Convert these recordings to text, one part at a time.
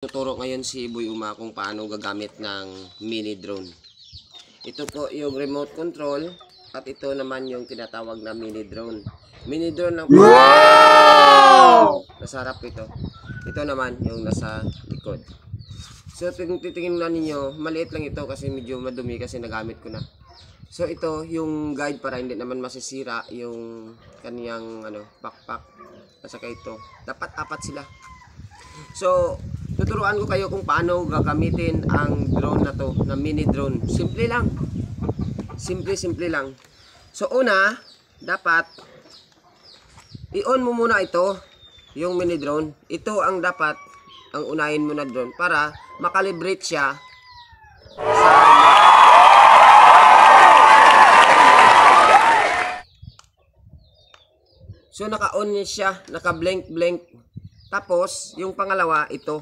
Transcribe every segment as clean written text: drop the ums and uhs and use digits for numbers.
Tuturo ngayon si Boy Uma kung paano gagamit ng mini drone. Ito po yung remote control at ito naman yung tinatawag na mini drone. Mini drone lang po. Wow! Nasa harap ito. Ito naman yung nasa likod. So titingnan ninyo, maliit lang ito kasi medyo madumi kasi nagamit ko na. So ito yung guide para hindi naman masisira yung kaniyang backpack. At saka ito, dapat apat sila. So tuturuan ko kayo kung paano gagamitin ang drone na to, na mini drone. Simple lang. Simple lang. So una, dapat i-on mo muna ito, yung mini drone. Ito ang dapat ang unahin mo na drone para makalibrate siya sa So naka-on siya, naka-blank. Tapos yung pangalawa ito.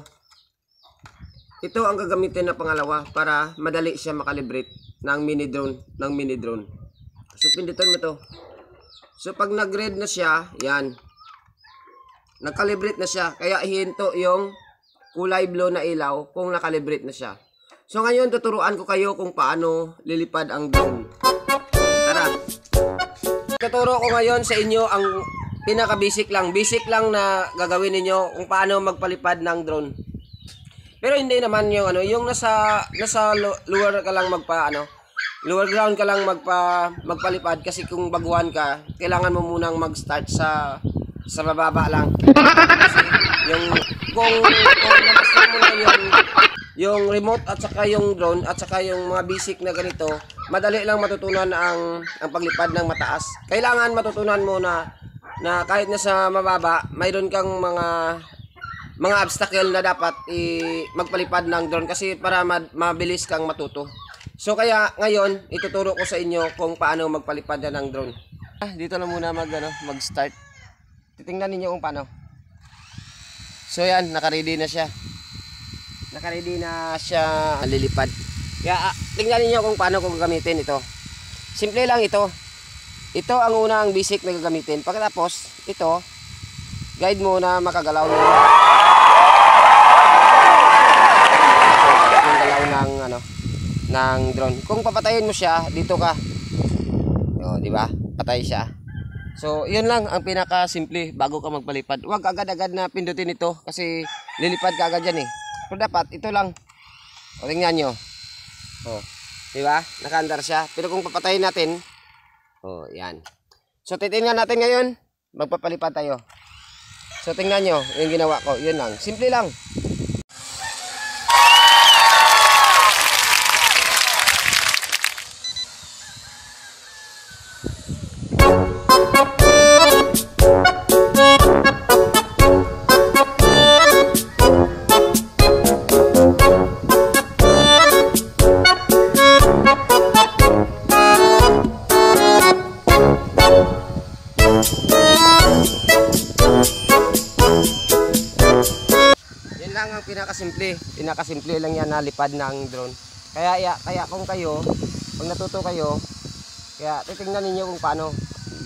Ito ang gagamitin na pangalawa para madali siya makalibrate ng mini drone. So pindutin mo to. So pag nag-red na siya, yan. Nag-calibrate na siya. Kaya ihinto yung kulay blue na ilaw kung nakalibrate na siya. So ngayon tuturuan ko kayo kung paano lilipad ang drone. Tara. Tuturo ko ngayon sa inyo ang pinaka-basic lang na gagawin niyo kung paano magpalipad ng drone. Pero hindi naman yung yung nasa lower ka lang lower ground ka lang magpalipad kasi kung baguhan ka, kailangan mo munang mag-start sa mababa lang. Kasi kung na-master mo na yung remote at saka yung drone at saka yung mga basic na ganito, madali lang matutunan ang paglipad ng mataas. Kailangan matutunan mo na kahit nasa mababa, mayroon kang mga obstacle na dapat magpalipad ng drone kasi para mabilis kang matuto. So kaya ngayon ituturo ko sa inyo kung paano magpalipad ng drone. Dito na muna mag-start. Titingnan niyo kung paano. So yan, naka-ready na siya. Lilipad. Kaya tingnan niyo kung paano ko gagamitin ito. Simple lang ito. Ito ang unang basic na gagamitin. Pagkatapos ito, guide mo na makagalaw mo. Ng drone. Kung papatayin mo siya, dito ka. O, di ba? Patay siya. So, yun lang ang pinaka-simple bago ka magpalipad. Huwag agad-agad na pindutin ito kasi lilipad ka agad yan eh. Pero dapat, ito lang. O, tingnan nyo. O, di ba? Nakaandar siya. Pero kung papatayin natin, o, yan. So, titingnan natin ngayon. Magpapalipad tayo. So, tingnan nyo yung ginawa ko. Yun lang. Simple lang. Yan lang ang pinakasimple lang yan na lipad ng drone. Kaya kung kayo, pag natuto kayo, kaya titingnan ninyo kung paano.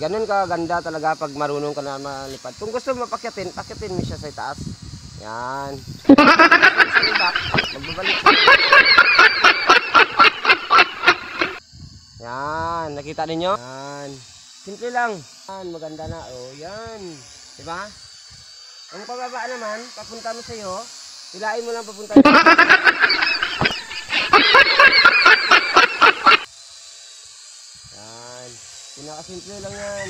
Ganun ka ganda talaga pag marunong ka na malipad. Kung gusto mo pakyatin mo siya sa itaas. Yan. Magbabalik siya. Yan, nakita ninyo? Yan. Simple lang. Yan, maganda na. Oh, yan. Diba? Ang pababa naman, papunta mo sa'yo, hilain mo lang papunta mo. Yan. Pinakasimple lang yan.